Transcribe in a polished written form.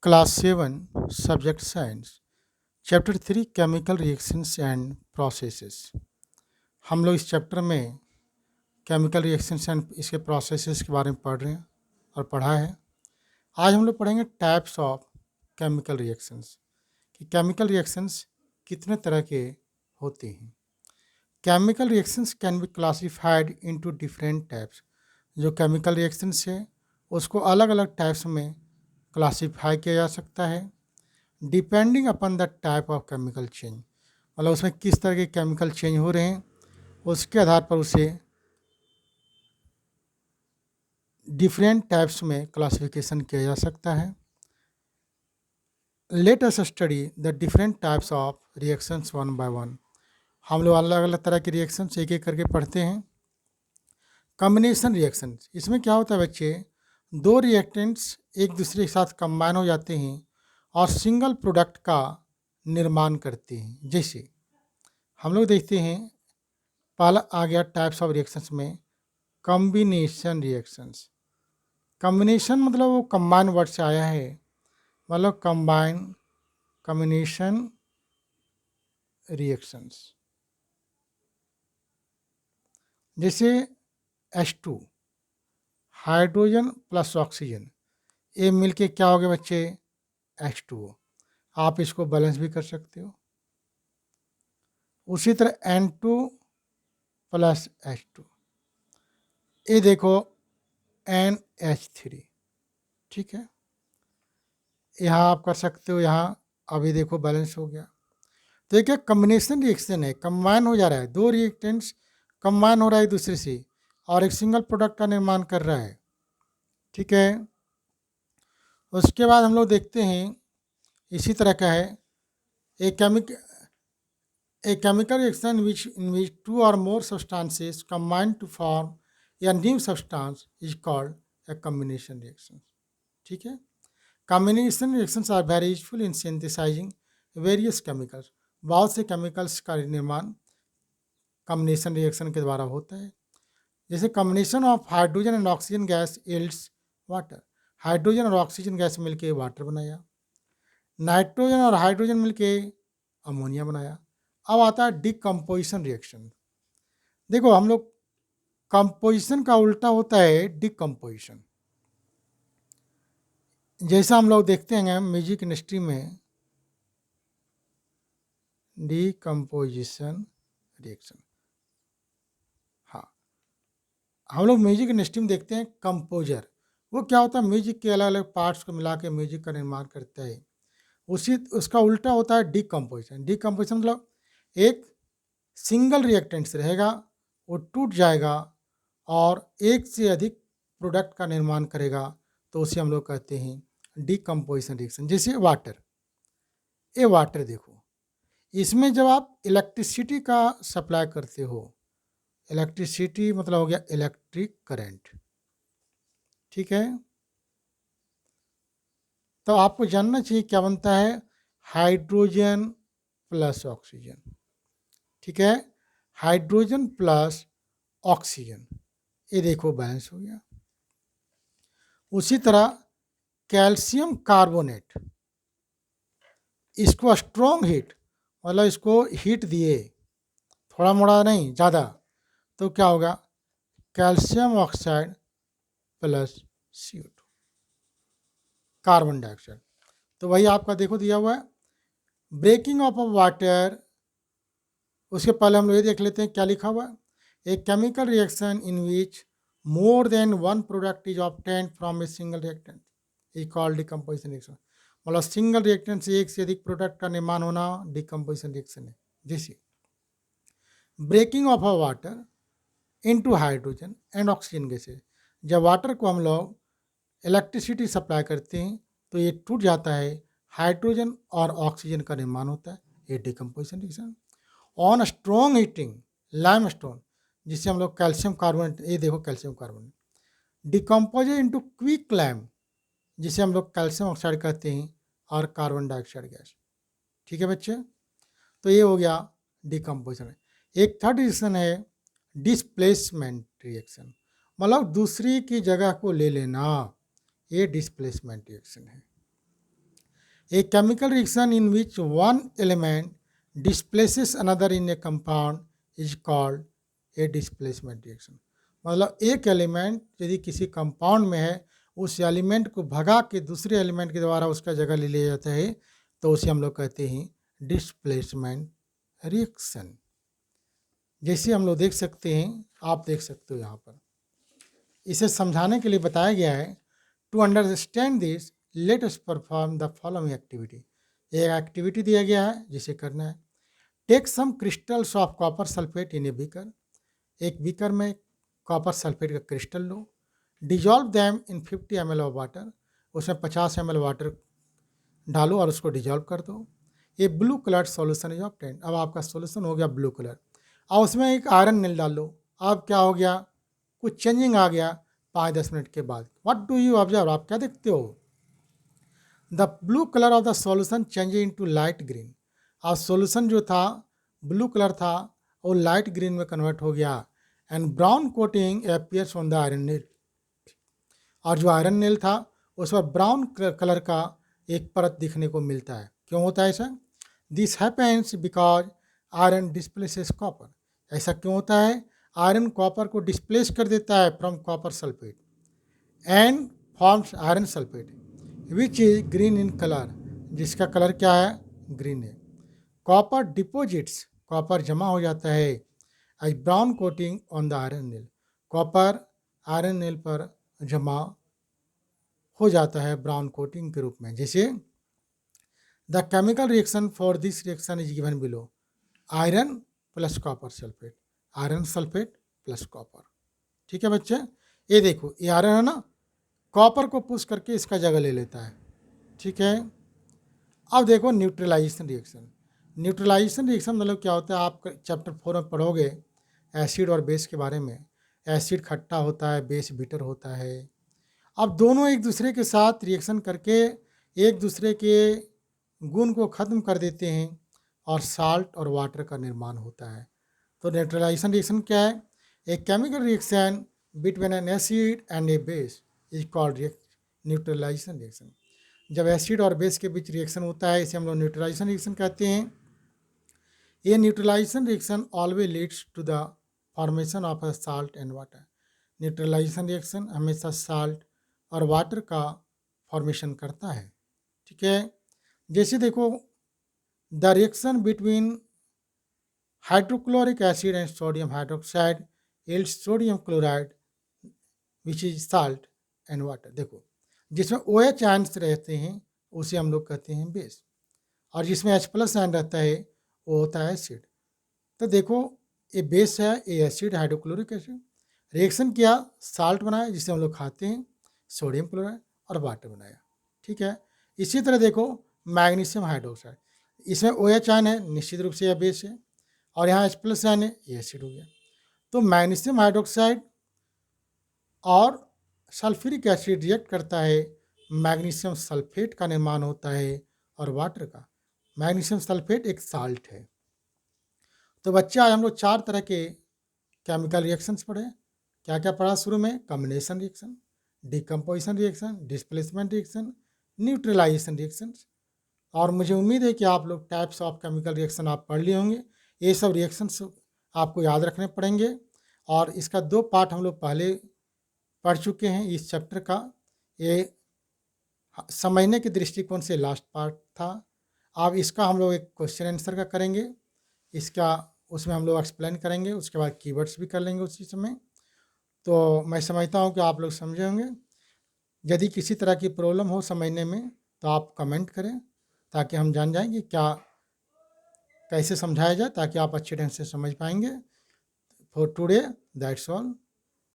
Class 7, Subject Science, Chapter 3 Chemical Reactions and Processes। हम लोग इस चैप्टर में केमिकल रिएक्शंस एंड इसके प्रोसेसेस के बारे में पढ़ रहे हैं और पढ़ा है। आज हम लोग पढ़ेंगे टाइप्स ऑफ केमिकल रिएक्शंस कि केमिकल रिएक्शंस कितने तरह के होते हैं। Chemical reactions can be classified into different types. जो केमिकल रिएक्शंस है उसको अलग अलग टाइप्स में क्लासिफाई किया जा सकता है depending upon the type of chemical change. मतलब उसमें किस तरह के केमिकल चेंज हो रहे हैं उसके आधार पर उसे डिफरेंट टाइप्स में क्लासिफिकेशन किया जा सकता है। Let us study the different types of reactions one by one. हम लोग अलग अलग तरह के रिएक्शंस एक एक करके पढ़ते हैं। कॉम्बिनेशन रिएक्शन, इसमें क्या होता है बच्चे, दो रिएक्टेंट्स एक दूसरे के साथ कंबाइन हो जाते हैं और सिंगल प्रोडक्ट का निर्माण करते हैं। जैसे हम लोग देखते हैं, पहला आ गया टाइप्स ऑफ रिएक्शंस में कॉम्बिनेशन रिएक्शंस। कॉम्बिनेशन मतलब वो कंबाइन वर्ड से आया है, मतलब कंबाइन कॉम्बिनेशन रिएक्शंस। जैसे H2 हाइड्रोजन प्लस ऑक्सीजन, ये मिलके क्या हो गया बच्चे, H2O। आप इसको बैलेंस भी कर सकते हो। उसी तरह N2 प्लस H2, ये देखो NH3, ठीक है, यहाँ आप कर सकते हो। यहाँ अभी देखो बैलेंस हो गया। तो ये क्या कम्बिनेशन रिएक्शन है, कंबाइन हो जा रहा है, दो रिएक्टेंट्स कंबाइन हो रहा है एक दूसरे से और एक सिंगल प्रोडक्ट का निर्माण कर रहा है, ठीक है। उसके बाद हम लोग देखते हैं इसी तरह का है ए chemical reaction in which two or more substances combine to form a new substance is called a combination reaction, ठीक है। Combination reactions are very useful in synthesising various chemicals. बहुत से केमिकल्स का निर्माण कॉम्बिनेशन रिएक्शन के द्वारा होता है। जैसे combination of hydrogen and oxygen gas yields water. Hydrogen और ऑक्सीजन गैस मिलके वाटर बनाया, नाइट्रोजन और हाइड्रोजन मिलके अमोनिया बनाया। अब आता है डिकम्पोजिशन रिएक्शन। देखो हम लोग कंपोजिशन का उल्टा होता है डिकम्पोजिशन। जैसा हम लोग देखते हैं म्यूजिक इंडस्ट्री में डिकम्पोजिशन रिएक्शन। हाँ, हम लोग म्यूजिक इंडस्ट्री में देखते हैं कंपोजर, वो क्या होता है, म्यूजिक के अलग अलग पार्ट्स को मिला के म्यूजिक का निर्माण करता है। उसका उल्टा होता है डिकम्पोजिशन। डिकम्पोजिशन मतलब एक सिंगल रिएक्टेंट्स रहेगा, वो टूट जाएगा और एक से अधिक प्रोडक्ट का निर्माण करेगा, तो उसे हम लोग कहते हैं डिकम्पोजिशन रिएक्शन। जैसे वाटर, ये वाटर देखो, इसमें जब आप इलेक्ट्रिसिटी का सप्लाई करते हो, इलेक्ट्रिसिटी मतलब हो गया इलेक्ट्रिक करंट, ठीक है, तो आपको जानना चाहिए क्या बनता है, हाइड्रोजन प्लस ऑक्सीजन, ठीक है, हाइड्रोजन प्लस ऑक्सीजन, ये देखो बैलेंस हो गया। उसी तरह कैल्शियम कार्बोनेट, इसको स्ट्रॉन्ग हीट, मतलब इसको हीट दिए, थोड़ा मोड़ा नहीं ज़्यादा, तो क्या होगा, calcium oxide plus CO2, carbon dioxide. तो वही आपका देखो दिया हुआ है। ब्रेकिंग ऑफ वाटर, उसके पहले हम लोग ये देख लेते हैं क्या लिखा हुआ है, a chemical reaction in which more than one product is obtained from a single reactant is called decomposition reaction. मतलब सिंगल रिएक्टेंट से एक से अधिक प्रोडक्ट का निर्माण होना डिकम्पोजिशन रिएक्शन है। जैसे breaking off a water into hydrogen and oxygen gases, जब वाटर को हम लोग इलेक्ट्रिसिटी सप्लाई करते हैं तो ये टूट जाता है, हाइड्रोजन और ऑक्सीजन का निर्माण होता है, ये decomposition reaction. On strong heating limestone, जिसे हम लोग कैल्शियम कार्बोनेट, ये देखो calcium carbonate decompose into quick lime, जिसे हम लोग कैल्शियम ऑक्साइड कहते हैं, और कार्बन डाइऑक्साइड गैस, ठीक है बच्चे। तो ये हो गया डिकम्पोजिशन। एक थर्ड रिएक्शन है डिस्प्लेसमेंट रिएक्शन, मतलब दूसरी की जगह को ले लेना, ये डिस्प्लेसमेंट रिएक्शन है। A chemical reaction in which one element displaces another in A compound is called a displacement reaction. मतलब एक एलिमेंट यदि किसी कंपाउंड में है, उस एलिमेंट को भगा के दूसरे एलिमेंट के द्वारा उसका जगह ले लिया जाता है, तो उसे हम लोग कहते हैं डिस्प्लेसमेंट रिएक्शन। जैसे हम लोग देख सकते हैं, आप देख सकते हो यहाँ पर, इसे समझाने के लिए बताया गया है, to understand this let us perform the following activity. एक एक्टिविटी दिया गया है जिसे करना है। Take some crystals of copper sulphate in a beaker. एक बीकर में कॉपर सल्फेट का क्रिस्टल लो, dissolve them in 50 ml of water, उसमें 50 ml वाटर डालो और उसको डिजॉल्व कर दो। ये blue colour solution is obtained. अब आपका सॉल्यूशन हो गया ब्लू कलर, और उसमें एक आयरन नील डाल लो। अब क्या हो गया, कुछ चेंजिंग आ गया 5-10 मिनट के बाद। व्हाट डू यू ऑब्जर्व, आप क्या देखते हो? The blue colour of the solution change into light green. और सॉल्यूशन जो था ब्लू कलर था, वो लाइट ग्रीन में कन्वर्ट हो गया। And brown coating appears on the iron nail. और जो आयरन नील था उस पर ब्राउन कलर का एक परत दिखने को मिलता है। क्यों होता है ऐसा? This happens because iron displaces copper. ऐसा क्यों होता है? आयरन कॉपर को डिस्प्लेस कर देता है from copper sulphate and forms iron sulphate which is green in colour, जिसका कलर क्या है? ग्रीन है। कॉपर डिपोजिट्स, कॉपर जमा हो जाता है as brown coating on the iron nail. Copper iron nail पर जमा हो जाता है ब्राउन कोटिंग के रूप में। जैसे the chemical reaction for this reaction is given below, iron plus copper sulphate, iron sulphate plus copper. ठीक है बच्चे, ये देखो ये आयरन है ना, कॉपर को पुश करके इसका जगह ले लेता है। ठीक है, अब देखो न्यूट्रलाइजेशन रिएक्शन। न्यूट्रलाइजेशन रिएक्शन मतलब क्या होता है, आप चैप्टर 4 में पढ़ोगे एसिड और बेस के बारे में। एसिड खट्टा होता है, बेस बिटर होता है। अब दोनों एक दूसरे के साथ रिएक्शन करके एक दूसरे के गुण को ख़त्म कर देते हैं और साल्ट और वाटर का निर्माण होता है। तो न्यूट्रलाइजेशन रिएक्शन क्या है? A chemical reaction between an acid and a base is called neutralisation reaction. जब एसिड और बेस के बीच रिएक्शन होता है, इसे हम लोग न्यूट्रलाइजेशन रिएक्शन कहते हैं। ये neutralisation reaction always leads to the formation of a salt and water. Neutralisation reaction हमेशा साल्ट और वाटर का फॉर्मेशन करता है। ठीक है, जैसे देखो the reaction between hydrochloric acid and sodium hydroxide yields sodium chloride which is salt and water. देखो जिसमें OH आयन्स रहते हैं उसे हम लोग कहते हैं बेस, और जिसमें H+ आयन रहता है वो होता है एसिड। तो देखो ये बेस है, ये एसिड हाइड्रोक्लोरिक एसिड, रिएक्शन किया, साल्ट बनाया जिसे हम लोग खाते हैं, सोडियम क्लोराइड, और वाटर बनाया। ठीक है, इसी तरह देखो मैग्नीशियम हाइड्रोक्साइड, इसमें OH आयन है, निश्चित रूप से यह बेस है, और यहाँ H+ आयन है, ये एसिड हो गया। तो मैग्नीशियम हाइड्रोक्साइड और सल्फ्यूरिक एसिड रिएक्ट करता है, मैग्नीशियम सल्फेट का निर्माण होता है और वाटर का। मैग्नीशियम सल्फेट एक साल्ट है। तो बच्चे आज हम लोग 4 तरह के केमिकल रिएक्शंस पढ़े। क्या क्या पढ़ा शुरू में? Combination reaction, decomposition reaction, displacement reaction, neutralisation reactions. और मुझे उम्मीद है कि आप लोग टाइप्स ऑफ केमिकल रिएक्शन आप पढ़ लिए होंगे। ये सब रिएक्शंस आपको याद रखने पड़ेंगे, और इसका 2 पार्ट हम लोग पहले पढ़ चुके हैं इस चैप्टर का। ये समझने के दृष्टिकोण से लास्ट पार्ट था। अब इसका हम लोग एक क्वेश्चन आंसर का करेंगे, इसका उसमें हम लोग एक्सप्लेन करेंगे, उसके बाद कीवर्ड्स भी कर लेंगे उसी समय। तो मैं समझता हूँ कि आप लोग समझे होंगे। यदि किसी तरह की प्रॉब्लम हो समझने में तो आप कमेंट करें, ताकि हम जान जाएं कि क्या कैसे समझाया जाए, ताकि आप अच्छे ढंग से समझ पाएंगे। For today that's all.